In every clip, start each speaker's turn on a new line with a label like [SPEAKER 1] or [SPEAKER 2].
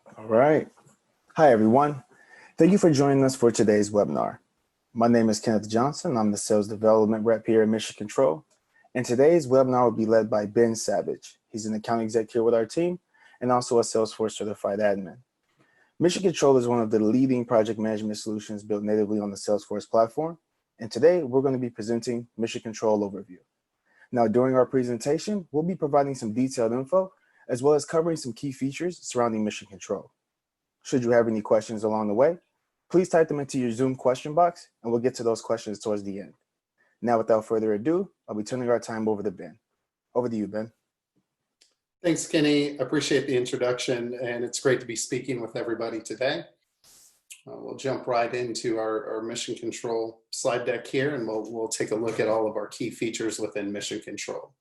[SPEAKER 1] All right. Hi, everyone. Thank you for joining us for today's webinar. My name is Kenneth Johnson. I'm the Sales Development Rep here at Mission Control. And today's webinar will be led by Ben Savage. He's an account exec here with our team and also a Salesforce certified admin. Mission Control is one of the leading project management solutions built natively on the Salesforce platform. And today we're going to be presenting Mission Control Overview. Now, during our presentation, we'll be providing some detailed info as well as covering some key features surrounding Mission Control. Should you have any questions along the way, please type them into your Zoom question box and we'll get to those questions towards the end. Now, without further ado, I'll be turning our time over to Ben. Over to you, Ben.
[SPEAKER 2] Thanks, Kenny. Appreciate the introduction, and it's great to be speaking with everybody today. We'll jump right into our Mission Control slide deck here, and we'll take a look at all of our key features within Mission Control.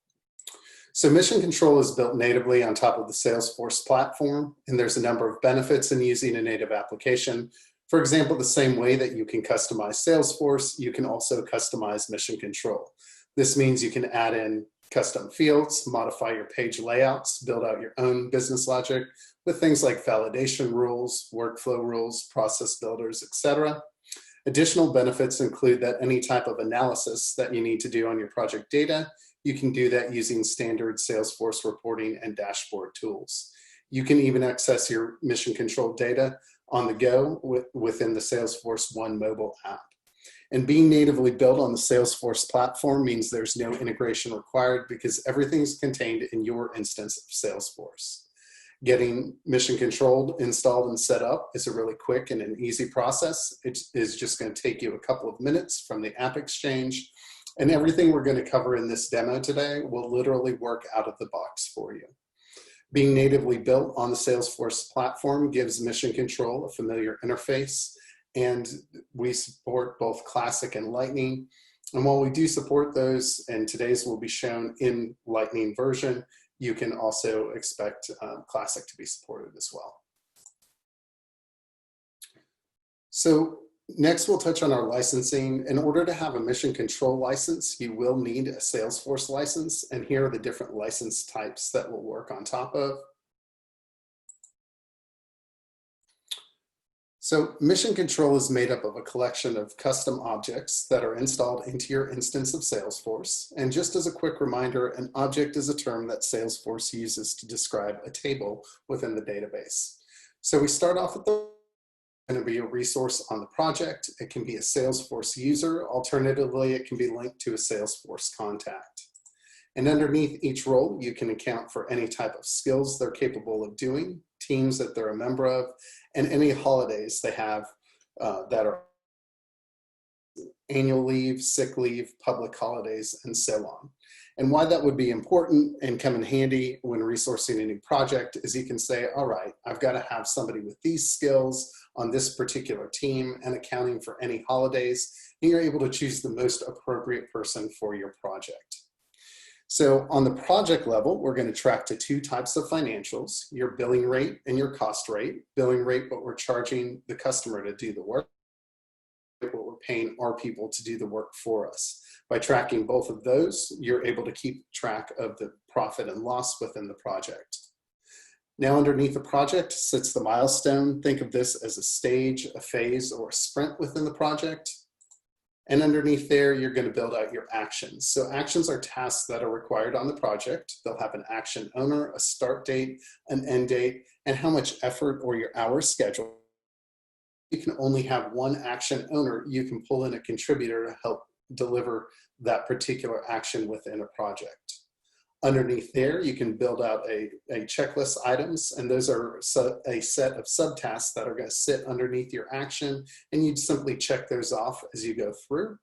[SPEAKER 2] So Mission Control is built natively on top of the Salesforce platform, and there's a number of benefits in using a native application. For example, the same way that you can customize Salesforce, you can also customize Mission Control. This means you can add in custom fields, modify your page layouts, build out your own business logic with things like validation rules, workflow rules, process builders, etc. Additional benefits include that any type of analysis that you need to do on your project data, you can do that using standard Salesforce reporting and dashboard tools. You can even access your Mission Control data on the go within the Salesforce One mobile app. And being natively built on the Salesforce platform means there's no integration required because everything's contained in your instance of Salesforce. Getting Mission Control installed and set up is a really quick and an easy process. It is just going to take you a couple of minutes from the AppExchange. And everything we're going to cover in this demo today will literally work out of the box for you. Being natively built on the Salesforce platform gives Mission Control a familiar interface, and we support both Classic and Lightning. And while we do support those, and today's will be shown in Lightning version, you can also expect Classic to be supported as well. So next, we'll touch on our licensing. In order to have a Mission Control license, you will need a Salesforce license, and here are the different license types that will work on top of. So Mission Control is made up of a collection of custom objects that are installed into your instance of Salesforce. And just as a quick reminder, an object is a term that Salesforce uses to describe a table within the database. So we start off with the going to be a resource on the project. It can be a Salesforce user. Alternatively, it can be linked to a Salesforce contact. And underneath each role, you can account for any type of skills they're capable of doing, teams that they're a member of, and any holidays they have that are annual leave, sick leave, public holidays, and so on. And why that would be important and come in handy when resourcing a new project is you can say, all right, I've got to have somebody with these skills on this particular team and accounting for any holidays, and you're able to choose the most appropriate person for your project. So on the project level, we're going to track to two types of financials, your billing rate and your cost rate. Billing rate, what we're charging the customer to do the work, what we're paying our people to do the work for us. By tracking both of those, you're able to keep track of the profit and loss within the project. Now underneath the project sits the milestone. Think of this as a stage, a phase, or a sprint within the project. And underneath there, you're going to build out your actions. So actions are tasks that are required on the project. They'll have an action owner, a start date, an end date, and how much effort or your hours scheduled. You can only have one action owner. You can pull in a contributor to help deliver that particular action within a project. Underneath there, you can build out a checklist items, and those are a set of subtasks that are going to sit underneath your action, and you'd simply check those off as you go through.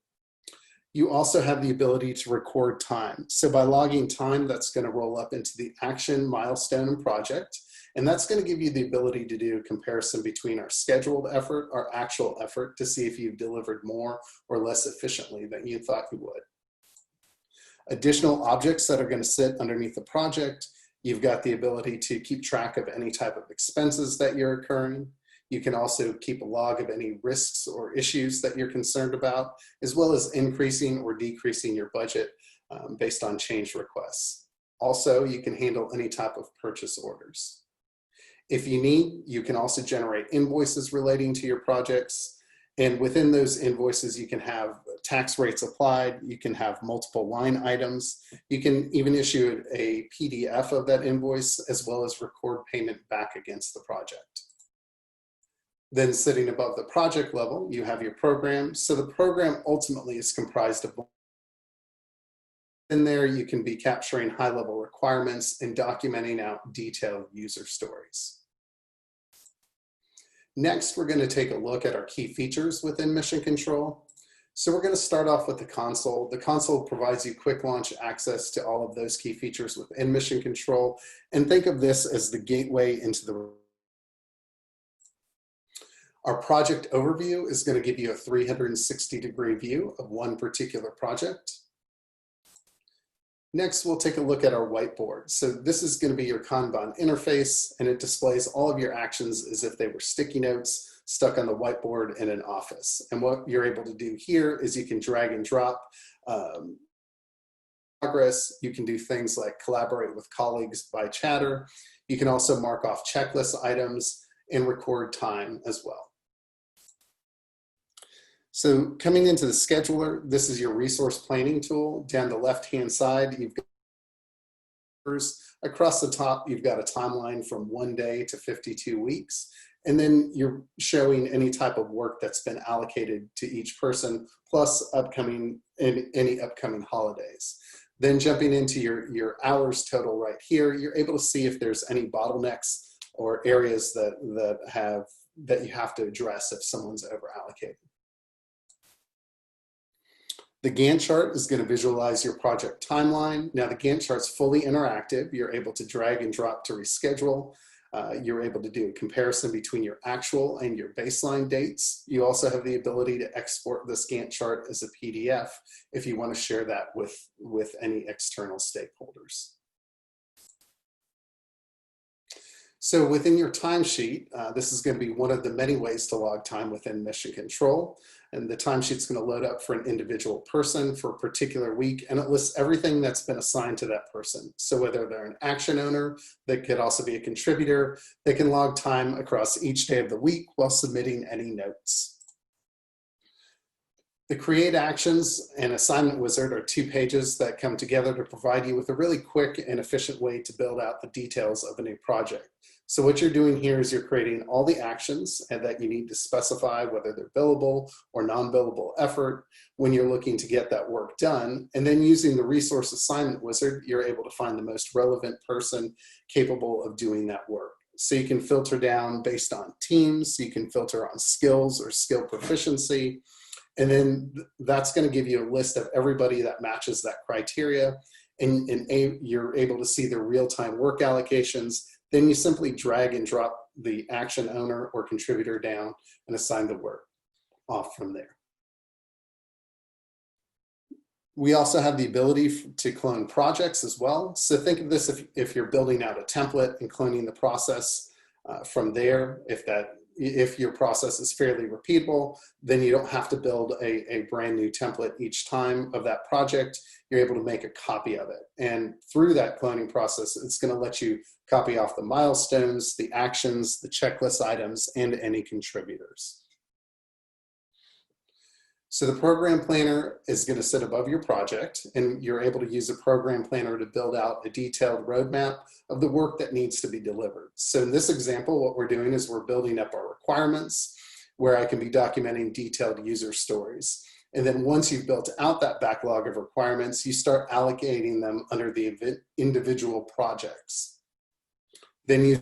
[SPEAKER 2] You also have the ability to record time. So by logging time, that's going to roll up into the action, milestone, and project, and that's going to give you the ability to do a comparison between our scheduled effort, our actual effort, to see if you've delivered more or less efficiently than you thought you would. Additional objects that are going to sit underneath the project, you've got the ability to keep track of any type of expenses that you're incurring. You can also keep a log of any risks or issues that you're concerned about, as well as increasing or decreasing your budget based on change requests. Also, you can handle any type of purchase orders. If you need, you can also generate invoices relating to your projects. And within those invoices, you can have tax rates applied. You can have multiple line items. You can even issue a PDF of that invoice, as well as record payment back against the project. Then sitting above the project level, you have your program. So the program ultimately is comprised of, in there you can be capturing high-level requirements and documenting out detailed user stories. Next, we're going to take a look at our key features within Mission Control. So we're going to start off with the console. The console provides you quick launch access to all of those key features within Mission Control. And think of this as the gateway into the. Our project overview is going to give you a 360-degree view of one particular project. Next, we'll take a look at our whiteboard. So this is going to be your Kanban interface, and it displays all of your actions as if they were sticky notes stuck on the whiteboard in an office. And what you're able to do here is you can drag and drop progress. You can do things like collaborate with colleagues by chatter. You can also mark off checklist items and record time as well. So coming into the scheduler, this is your resource planning tool. Down the left-hand side, you've got across the top, you've got a timeline from 1 day to 52 weeks. And then you're showing any type of work that's been allocated to each person, plus any upcoming holidays. Then jumping into your hours total right here, you're able to see if there's any bottlenecks or areas that you have to address if someone's over allocated. The Gantt chart is going to visualize your project timeline. Now the Gantt chart's fully interactive. You're able to drag and drop to reschedule. You're able to do a comparison between your actual and your baseline dates. You also have the ability to export this Gantt chart as a PDF if you want to share that with any external stakeholders. So within your timesheet, this is going to be one of the many ways to log time within Mission Control. And the timesheet's going to load up for an individual person for a particular week, and it lists everything that's been assigned to that person. So whether they're an action owner, they could also be a contributor, they can log time across each day of the week while submitting any notes. The Create Actions and Assignment Wizard are 2 pages that come together to provide you with a really quick and efficient way to build out the details of a new project. So what you're doing here is you're creating all the actions and that you need to specify whether they're billable or non-billable effort when you're looking to get that work done. And then using the Resource Assignment Wizard, you're able to find the most relevant person capable of doing that work. So you can filter down based on teams, you can filter on skills or skill proficiency, and then that's going to give you a list of everybody that matches that criteria, and you're able to see their real-time work allocations. Then you simply drag and drop the action owner or contributor down and assign the work off from there. We also have the ability to clone projects as well. So think of this if you're building out a template and cloning the process from there. If your process is fairly repeatable, then you don't have to build a brand new template each time of that project. You're able to make a copy of it. And through that cloning process, it's going to let you copy off the milestones, the actions, the checklist items, and any contributors. So the program planner is going to sit above your project, and you're able to use a program planner to build out a detailed roadmap of the work that needs to be delivered. So in this example, what we're doing is we're building up our requirements where I can be documenting detailed user stories. And then once you've built out that backlog of requirements, you start allocating them under the individual projects. Then you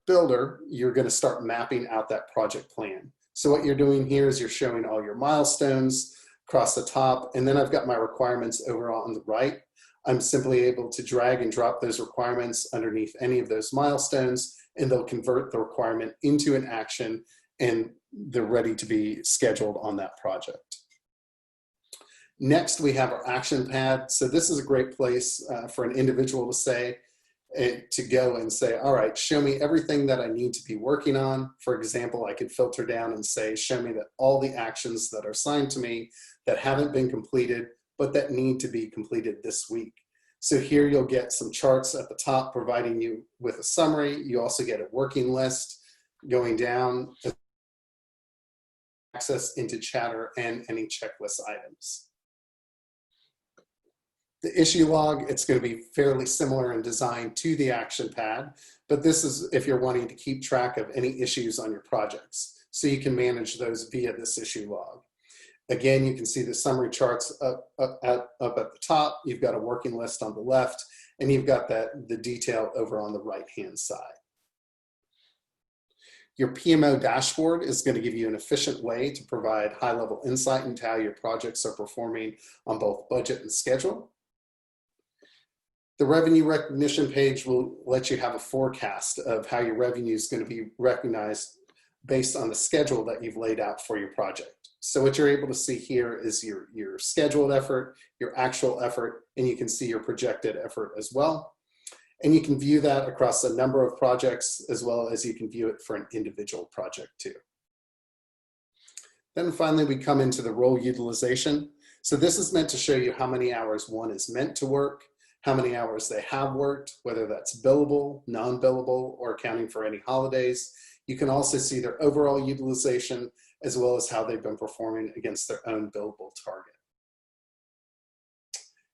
[SPEAKER 2] builder, you're going to start mapping out that project plan. So what you're doing here is you're showing all your milestones across the top, and then I've got my requirements over on the right. I'm simply able to drag and drop those requirements underneath any of those milestones, and they'll convert the requirement into an action, and they're ready to be scheduled on that project. Next, we have our action pad. So this is a great place for an individual to go and say, all right, show me everything that I need to be working on. For example, I could filter down and say, show me that all the actions that are assigned to me that haven't been completed, but that need to be completed this week. So here you'll get some charts at the top providing you with a summary. You also get a working list going down, access into chatter and any checklist items. The issue log, it's going to be fairly similar in design to the action pad, but this is if you're wanting to keep track of any issues on your projects. So you can manage those via this issue log. Again, you can see the summary charts up at the top. You've got a working list on the left, and you've got the detail over on the right-hand side. Your PMO dashboard is going to give you an efficient way to provide high-level insight into how your projects are performing on both budget and schedule. The revenue recognition page will let you have a forecast of how your revenue is going to be recognized based on the schedule that you've laid out for your project. So what you're able to see here is your scheduled effort, your actual effort, and you can see your projected effort as well. And you can view that across a number of projects, as well as you can view it for an individual project too. Then finally, we come into the role utilization. So this is meant to show you how many hours one is meant to work, how many hours they have worked, whether that's billable, non-billable, or accounting for any holidays. You can also see their overall utilization, as well as how they've been performing against their own billable target.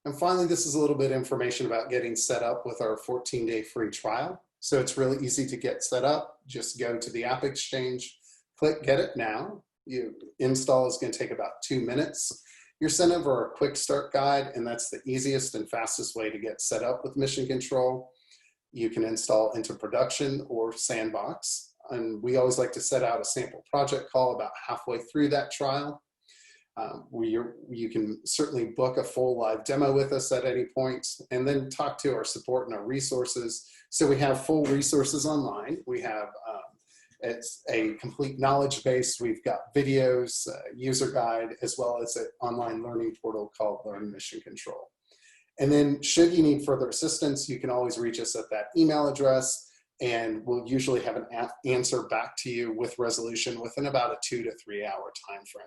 [SPEAKER 2] And finally, this is a little bit of information about getting set up with our 14-day free trial. So it's really easy to get set up. Just go to the AppExchange, click Get It Now. Install is going to take about 2 minutes. You're sent over a quick start guide, and that's the easiest and fastest way to get set up with Mission Control. You can install into production or sandbox. And we always like to set out a sample project call about halfway through that trial. You can certainly book a full live demo with us at any point, and then talk to our support and our resources. So we have full resources online. We have it's a complete knowledge base. We've got videos, user guide, as well as an online learning portal called Learn Mission Control. And then should you need further assistance, you can always reach us at that email address, and we'll usually have an answer back to you with resolution within about a 2 to 3 hour time frame.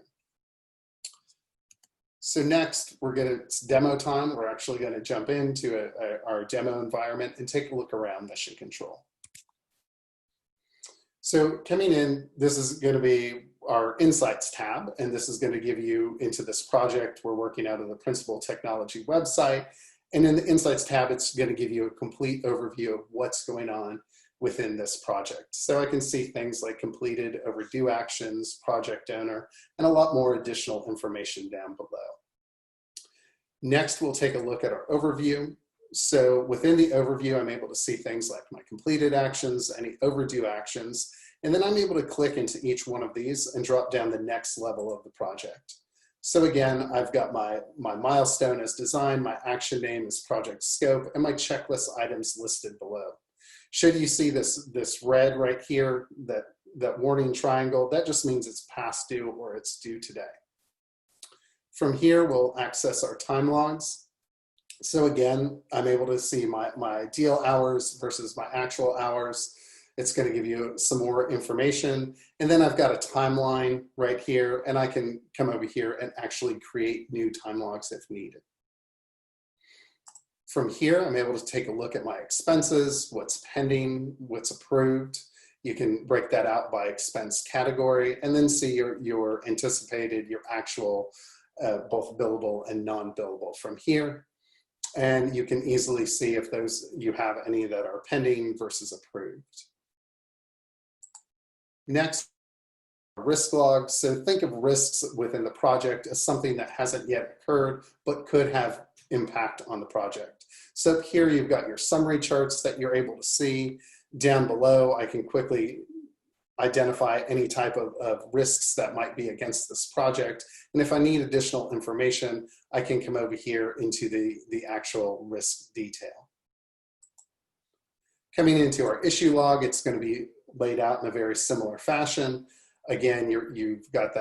[SPEAKER 2] So next, it's demo time. We're actually going to jump into our demo environment and take a look around Mission Control. So coming in, this is going to be our Insights tab, and this is going to give you into this project. We're working out of the Principal Technology website. And in the Insights tab, it's going to give you a complete overview of what's going on within this project. So I can see things like completed, overdue actions, project owner, and a lot more additional information down below. Next, we'll take a look at our overview. So within the overview, I'm able to see things like my completed actions, any overdue actions, and then I'm able to click into each one of these and drop down the next level of the project. So again, I've got my milestone as design, my action name is project scope, and my checklist items listed below. Should you see this red right here, that warning triangle, that just means it's past due or it's due today. From here, we'll access our time logs. So again, I'm able to see my ideal hours versus my actual hours. It's going to give you some more information. And then I've got a timeline right here, and I can come over here and actually create new time logs if needed. From here, I'm able to take a look at my expenses, what's pending, what's approved. You can break that out by expense category, and then see your anticipated, your actual, both billable and non-billable from here. And you can easily see if you have any that are pending versus approved. Next, risk logs. So think of risks within the project as something that hasn't yet occurred, but could have impact on the project. So here you've got your summary charts that you're able to see. Down below, I can quickly identify any type of risks that might be against this project. And if I need additional information, I can come over here into the actual risk detail. Coming into our issue log, it's going to be laid out in a very similar fashion. Again, you've got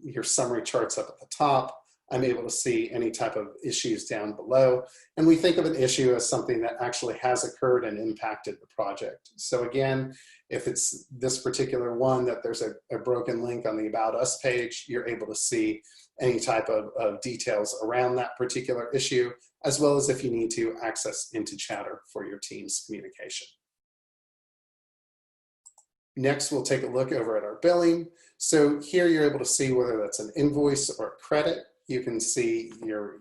[SPEAKER 2] your summary charts up at the top. I'm able to see any type of issues down below. And we think of an issue as something that actually has occurred and impacted the project. So again, if it's this particular one that there's a broken link on the About Us page, you're able to see any type of details around that particular issue, as well as if you need to access into Chatter for your team's communication. Next, we'll take a look over at our billing. So here you're able to see whether that's an invoice or a credit. You can see your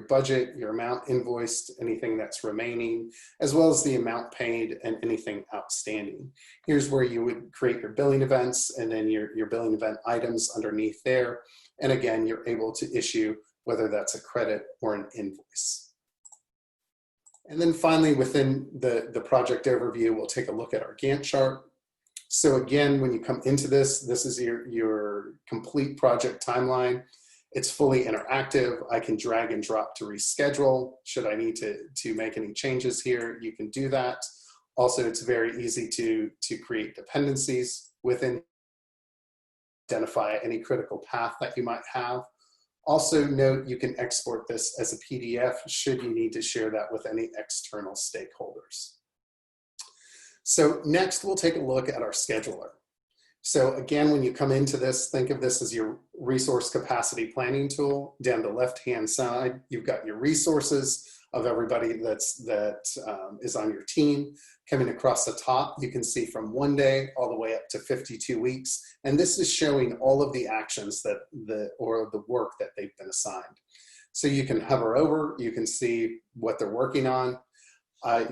[SPEAKER 2] budget, your amount invoiced, anything that's remaining, as well as the amount paid and anything outstanding. Here's where you would create your billing events and then your billing event items underneath there. And again, you're able to issue whether that's a credit or an invoice. And then finally, within the project overview, we'll take a look at our Gantt chart. So again, when you come into this is your complete project timeline. It's fully interactive. I can drag and drop to reschedule. Should I need to make any changes here, you can do that. Also, it's very easy to create dependencies within, identify any critical path that you might have. Also note, you can export this as a PDF should you need to share that with any external stakeholders. So next, we'll take a look at our scheduler. So again, when you come into this, think of this as your resource capacity planning tool. Down the left-hand side, you've got your resources of everybody that is on your team. Coming across the top, you can see from 1 day all the way up to 52 weeks. And this is showing all of the actions or the work that they've been assigned. So you can hover over, you can see what they're working on.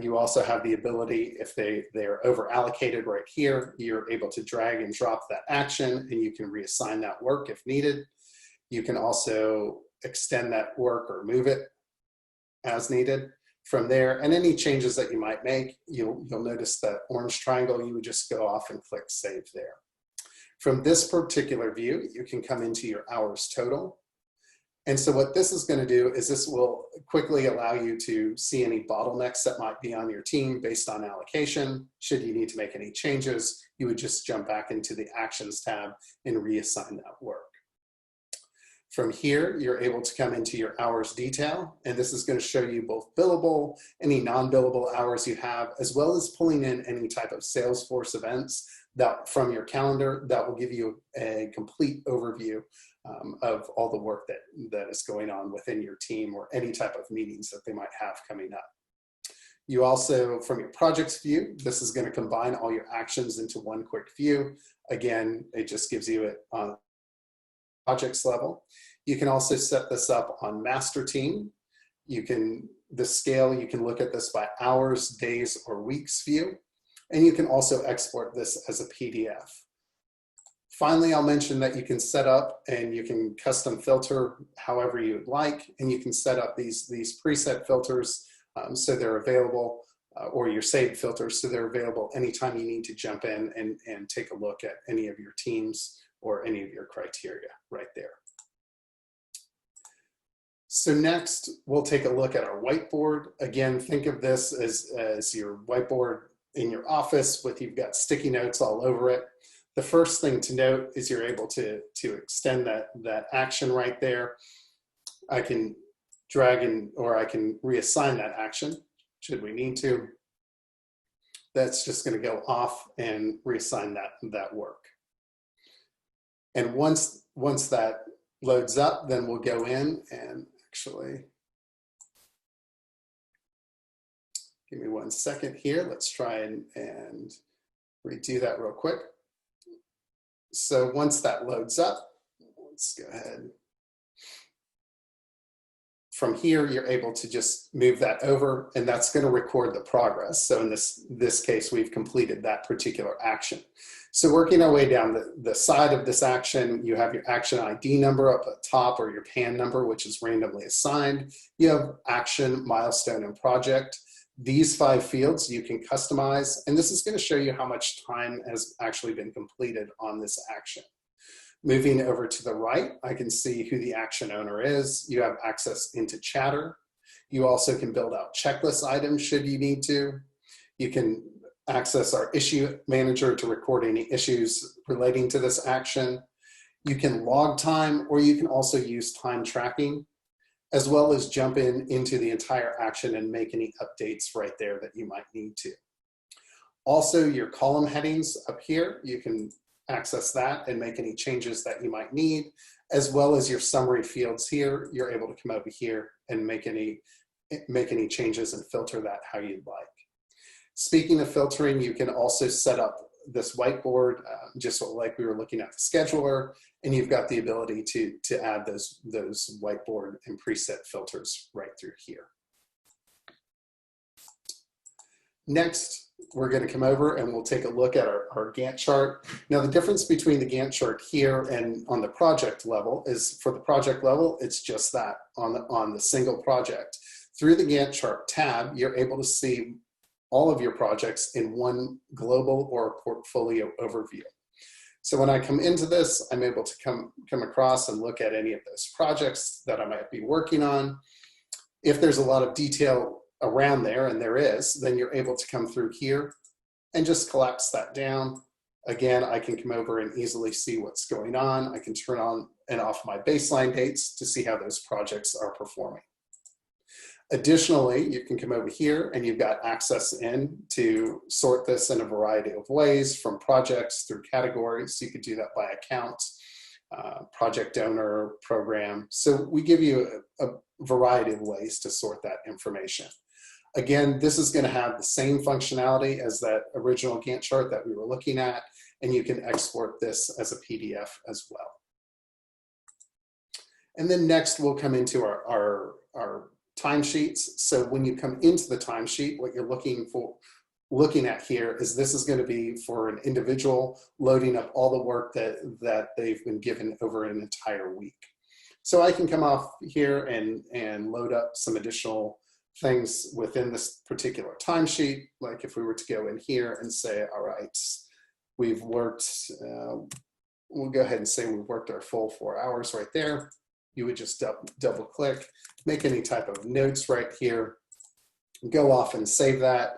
[SPEAKER 2] You also have the ability, if they're over allocated right here, you're able to drag and drop that action and you can reassign that work if needed. You can also extend that work or move it as needed from there. And any changes that you might make, you'll notice that orange triangle, you would just go off and click save there. From this particular view, you can come into your hours total. And so what this is going to do is this will quickly allow you to see any bottlenecks that might be on your team based on allocation. Should you need to make any changes, you would just jump back into the Actions tab and reassign that work. From here, you're able to come into your hours detail, and this is going to show you both billable, any non-billable hours you have, as well as pulling in any type of Salesforce events that from your calendar that will give you a complete overview of all the work that is going on within your team or any type of meetings that they might have coming up. You also, from your projects view, this is going to combine all your actions into one quick view. Again, it just gives you it on projects level. You can also set this up on master team. The scale, you can look at this by hours, days, or weeks view. And you can also export this as a PDF. Finally, I'll mention that you can set up and you can custom filter however you would like, and you can set up these preset filters so they're available, or your saved filters so they're available anytime you need to jump in and take a look at any of your teams or any of your criteria right there. So next, we'll take a look at our whiteboard. Again, think of this as your whiteboard in your office you've got sticky notes all over it. The first thing to note is you're able to extend that action right there. I can drag or I can reassign that action should we need to. That's just going to go off and reassign that work. And once that loads up, then we'll go in and actually, give me 1 second here. Let's try and redo that real quick. So once that loads up, let's go ahead. From here, you're able to just move that over, and that's going to record the progress. So in this case, we've completed that particular action. So working our way down the side of this action, you have your action ID number up at top, or your PAN number, which is randomly assigned. You have action, milestone, and project. These 5 fields you can customize, and this is going to show you how much time has actually been completed on this action. Moving over to the right, I can see who the action owner is. You have access into Chatter. You also can build out checklist items should you need to. You can access our issue manager to record any issues relating to this action. You can log time, or you can also use time tracking, as well as jump into the entire action and make any updates right there that you might need to. Also, your column headings up here, you can access that and make any changes that you might need, as well as your summary fields here. You're able to come over here and make any make any changes and filter that how you'd like. Speaking of filtering, you can also set up this whiteboard, just like we were looking at the scheduler, and you've got the ability to add those whiteboard and preset filters right through here. Next, we're going to come over and we'll take a look at our Gantt chart. Now, the difference between the Gantt chart here and on the project level is, for the project level, it's just that on the single project. Through the Gantt chart tab, you're able to see all of your projects in one global or portfolio overview. So when I come into this, I'm able to come across and look at any of those projects that I might be working on. If there's a lot of detail around there, and there is, then you're able to come through here and just collapse that down. Again, I can come over and easily see what's going on. I can turn on and off my baseline dates to see how those projects are performing. Additionally, you can come over here and you've got access in to sort this in a variety of ways, from projects through categories. So you could do that by account, project owner, program. So we give you a variety of ways to sort that information. Again, this is going to have the same functionality as that original Gantt chart that we were looking at, and you can export this as a PDF as well. And then next we'll come into our timesheets. So when you come into the timesheet, what you're looking at here is this is going to be for an individual loading up all the work that they've been given over an entire week. So I can come off here and load up some additional things within this particular timesheet. Like if we were to go in here and say, all right, we've worked, we'll go ahead and say we've worked our full 4 hours right there. You would just double click, make any type of notes right here, go off and save that,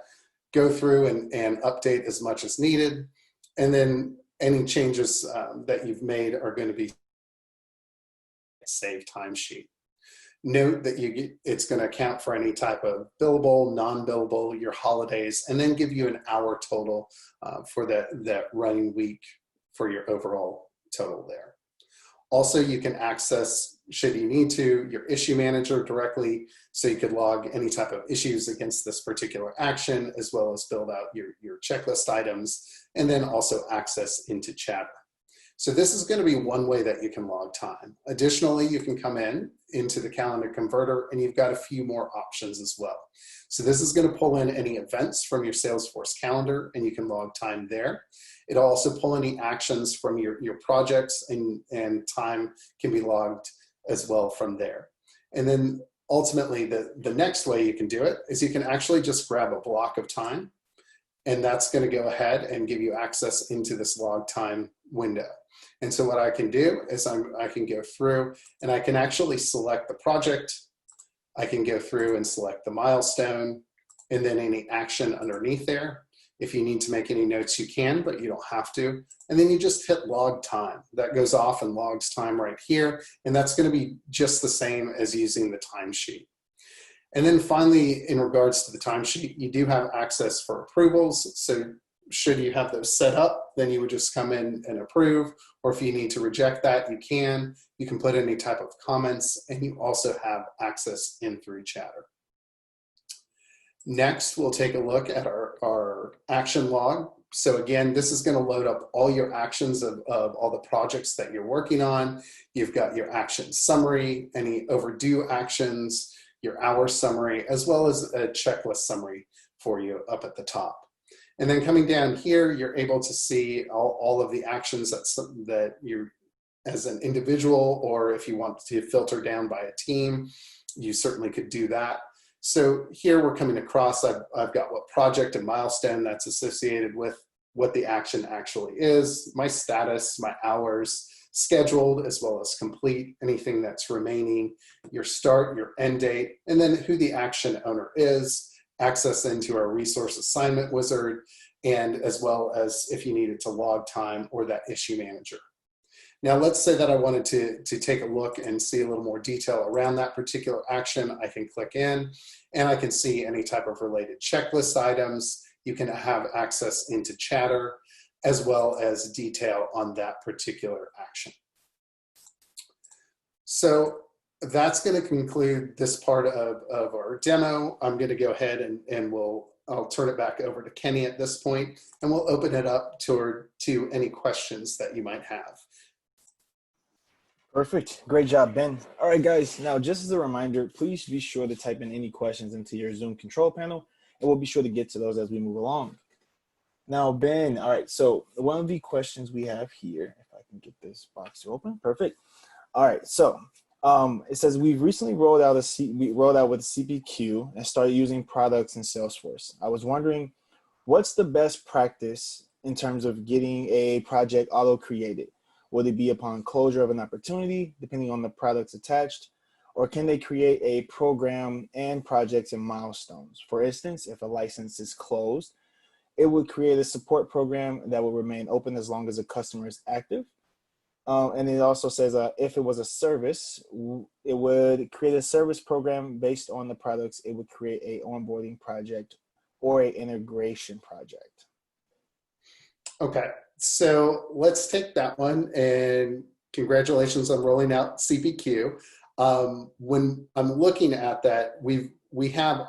[SPEAKER 2] go through and update as much as needed. And then any changes that you've made are going to be save timesheet. Note that it's going to account for any type of billable, non-billable, your holidays, and then give you an hour total for that running week for your overall total there. Also, you can access, should you need to, your issue manager directly, so you could log any type of issues against this particular action, as well as build out your checklist items, and then also access into Chatter. So this is going to be one way that you can log time. Additionally, you can come into the calendar converter, and you've got a few more options as well. So this is going to pull in any events from your Salesforce calendar, and you can log time there. It'll also pull any actions from your projects, and time can be logged as well from there. And then ultimately, the next way you can do it is you can actually just grab a block of time, and that's going to go ahead and give you access into this log time window. And so what I can do is I can go through and I can actually select the project. I can go through and select the milestone and then any action underneath there. If you need to make any notes, you can, but you don't have to. And then you just hit log time. That goes off and logs time right here. And that's going to be just the same as using the timesheet. And then finally, in regards to the timesheet, you do have access for approvals. So should you have those set up, then you would just come in and approve. Or if you need to reject that, you can. You can put any type of comments, and you also have access in through Chatter. Next, we'll take a look at our action log. So again, this is going to load up all your actions of all the projects that you're working on. You've got your action summary, any overdue actions, your hour summary, as well as a checklist summary for you up at the top. And then coming down here, you're able to see all of the actions that you, as an individual, or if you want to filter down by a team, you certainly could do that. So here we're coming across, I've got what project and milestone that's associated with what the action actually is, my status, my hours, scheduled as well as complete, anything that's remaining, your start, your end date, and then who the action owner is, access into our resource assignment wizard, and as well as if you needed to log time or that issue manager. Now let's say that I wanted to take a look and see a little more detail around that particular action. I can click in and I can see any type of related checklist items. You can have access into Chatter as well as detail on that particular action. So that's going to conclude this part of our demo. I'm going to go ahead and I'll turn it back over to Kenny at this point, and we'll open it up to any questions that you might have.
[SPEAKER 1] Perfect. Great job, Ben. All right, guys. Now, just as a reminder, please be sure to type in any questions into your Zoom control panel, and we'll be sure to get to those as we move along. Now, Ben, all right, so one of the questions we have here, if I can get this box to open, perfect. All right, so it says we've recently rolled out with CPQ and started using products in Salesforce. I was wondering, what's the best practice in terms of getting a project auto-created? Would it be upon closure of an opportunity, depending on the products attached, or can they create a program and projects and milestones? For instance, if a license is closed, it would create a support program that will remain open as long as the customer is active. And it also says if it was a service, it would create a service program based on the products. It would create a onboarding project or a integration project.
[SPEAKER 2] Okay, so let's take that one, and congratulations on rolling out CPQ. When I'm looking at that, we have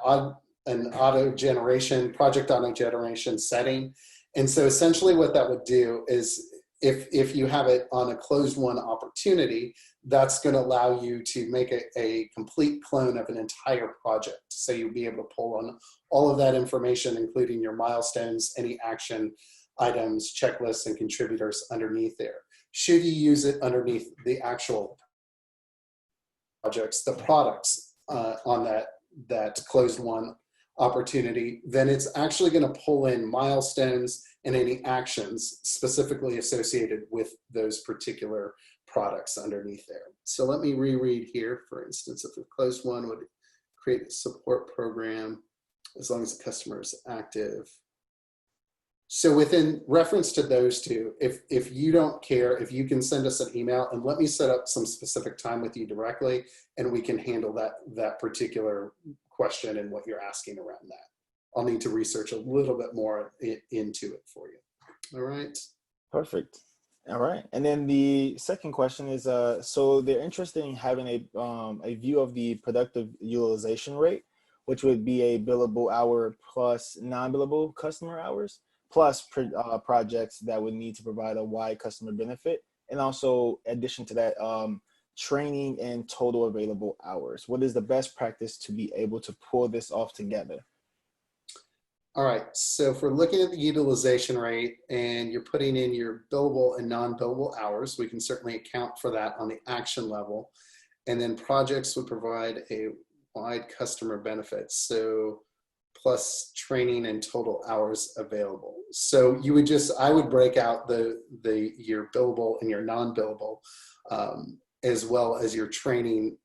[SPEAKER 2] an auto generation, project auto generation setting. And so essentially what that would do is if you have it on a closed won opportunity, that's going to allow you to make a complete clone of an entire project. So you'll be able to pull on all of that information, including your milestones, any action items, checklists, and contributors underneath there. Should you use it underneath the actual projects, the products on that closed won opportunity, then it's actually going to pull in milestones and any actions specifically associated with those particular products underneath there. So let me reread here. For instance, if a closed one would create a support program as long as the customer is active. So within reference to those two, if you don't care, if you can send us an email and let me set up some specific time with you directly, and we can handle that particular question and what you're asking around that. I'll need to research a little bit more into it for you. All right.
[SPEAKER 1] Perfect. All right. And then the second question is, so they're interested in having a view of the productive utilization rate, which would be a billable hour plus non-billable customer hours, plus projects that would need to provide a wide customer benefit. And also, in addition to that, training and total available hours. What is the best practice to be able to pull this off together?
[SPEAKER 2] All right, so if we're looking at the utilization rate and you're putting in your billable and non-billable hours, we can certainly account for that on the action level. And then projects would provide a wide customer benefit, so plus training and total hours available. So you would I would break out your billable and your non-billable, as well as your training.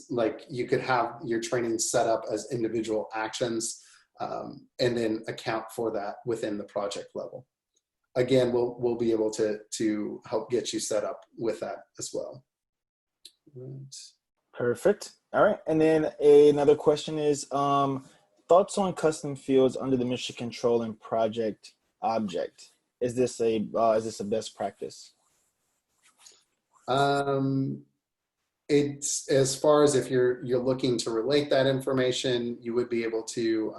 [SPEAKER 2] Like you could have your training set up as individual actions, and then account for that within the project level. Again, we'll be able to help get you set up with that as well. Right.
[SPEAKER 1] Perfect. All right. And then another question is, thoughts on custom fields under the mission control and project object. Is this a best practice?
[SPEAKER 2] It's as far as if you're looking to relate that information, you would be able to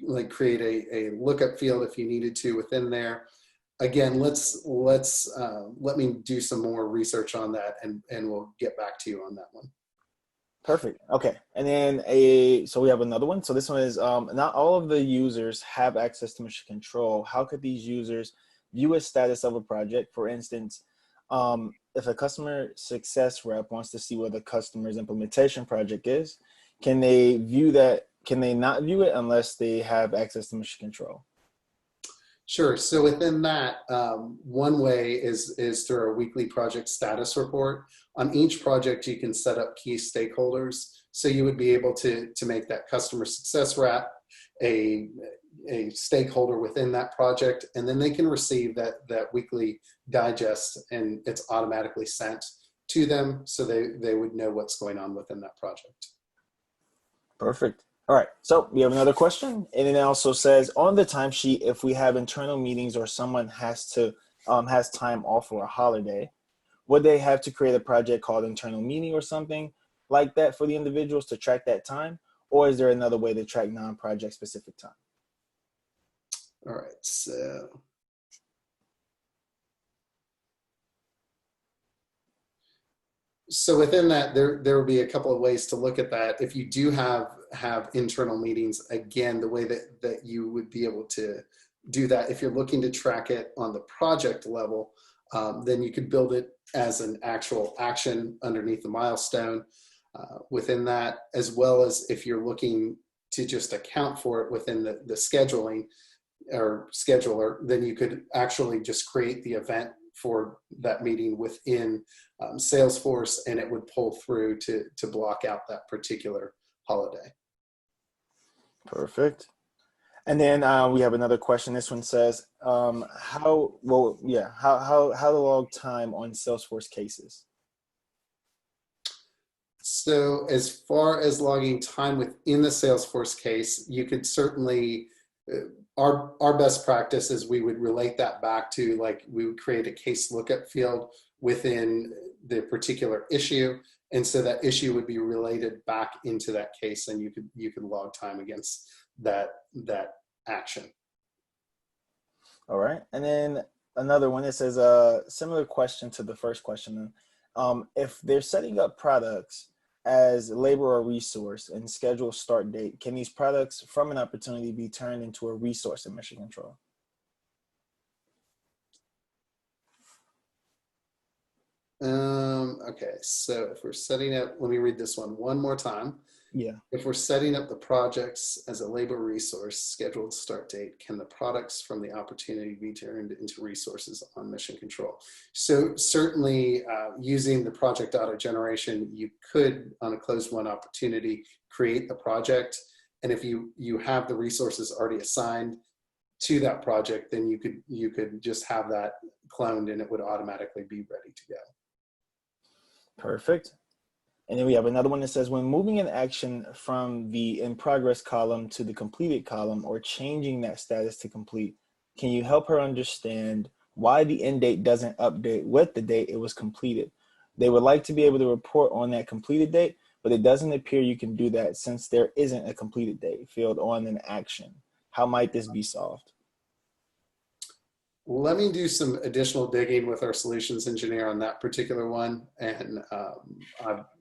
[SPEAKER 2] like create a lookup field if you needed to within there. Again, let me do some more research on that, and we'll get back to you on that one.
[SPEAKER 1] Perfect. Okay. And then so we have another one. So this one is, not all of the users have access to mission control. How could these users view a status of a project? For instance, if a customer success rep wants to see where the customer's implementation project is, can they view that? Can they not view it unless they have access to mission control?
[SPEAKER 2] Sure. So within that, one way is through our weekly project status report. On each project, you can set up key stakeholders. So you would be able to make that customer success rep a stakeholder within that project, and then they can receive that weekly digest, and it's automatically sent to them, so they would know what's going on within that project.
[SPEAKER 1] Perfect. All right, so we have another question, and it also says on the timesheet, if we have internal meetings or someone has time off for a holiday, would they have to create a project called internal meeting or something like that for the individuals to track that time? Or is there another way to track non-project specific time?
[SPEAKER 2] All right, so within that, there will be a couple of ways to look at that. If you do have internal meetings, again, the way that you would be able to do that, if you're looking to track it on the project level, then you could build it as an actual action underneath the milestone within that, as well as if you're looking to just account for it within the scheduling or scheduler, then you could actually just create the event for that meeting within Salesforce, and it would pull through to block out that particular holiday.
[SPEAKER 1] Perfect. And then we have another question. This one says, how to log time on Salesforce cases?
[SPEAKER 2] So as far as logging time within the Salesforce case, you could certainly, our best practice is we would relate that back to, like, we would create a case lookup field within the particular issue. And so that issue would be related back into that case, and you could log time against that action.
[SPEAKER 1] All right. And then another one, it says a similar question to the first question. If they're setting up products as labor or resource and schedule start date, can these products from an opportunity be turned into a resource in mission control?
[SPEAKER 2] Okay, so if we're setting up, let me read this one more time.
[SPEAKER 1] Yeah.
[SPEAKER 2] If we're setting up the projects as a labor resource, scheduled start date, can the products from the opportunity be turned into resources on mission control? So certainly using the project auto generation, you could, on a closed won opportunity, create a project. And if you have the resources already assigned to that project, then you could just have that cloned and it would automatically be ready to go.
[SPEAKER 1] Perfect. And then we have another one that says, when moving an action from the in progress column to the completed column or changing that status to complete, can you help her understand why the end date doesn't update with the date it was completed? They would like to be able to report on that completed date, but it doesn't appear you can do that since there isn't a completed date field on an action. How might this be solved?
[SPEAKER 2] Let me do some additional digging with our solutions engineer on that particular one, and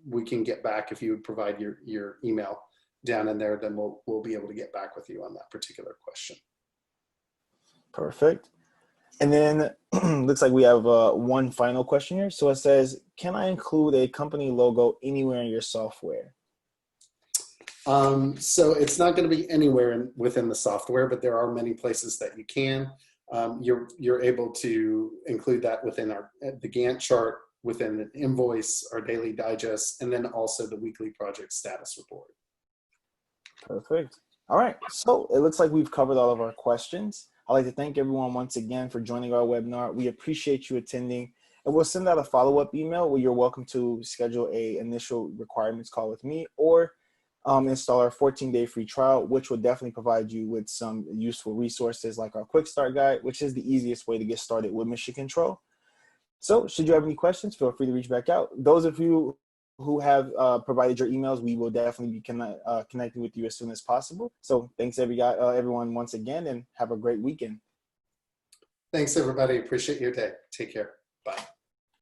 [SPEAKER 2] we can get back. If you would provide your email down in there, then we'll be able to get back with you on that particular question.
[SPEAKER 1] Perfect. And then looks like we have one final question here. So it says, can I include a company logo anywhere in your software?
[SPEAKER 2] So it's not going to be anywhere within the software, but there are many places that you can. You're able to include that within the Gantt chart, within the invoice, our daily digest, and then also the weekly project status report.
[SPEAKER 1] Perfect. All right. So it looks like we've covered all of our questions. I'd like to thank everyone once again for joining our webinar. We appreciate you attending, and we'll send out a follow-up email where you're welcome to schedule an initial requirements call with me, or install our 14-day free trial, which will definitely provide you with some useful resources like our quick start guide, which is the easiest way to get started with mission control. So should you have any questions, feel free to reach back out. Those of you who have provided your emails, we will definitely be connecting with you as soon as possible. So thanks everyone once again, and have a great weekend.
[SPEAKER 2] Thanks everybody. Appreciate your day. Take care. Bye.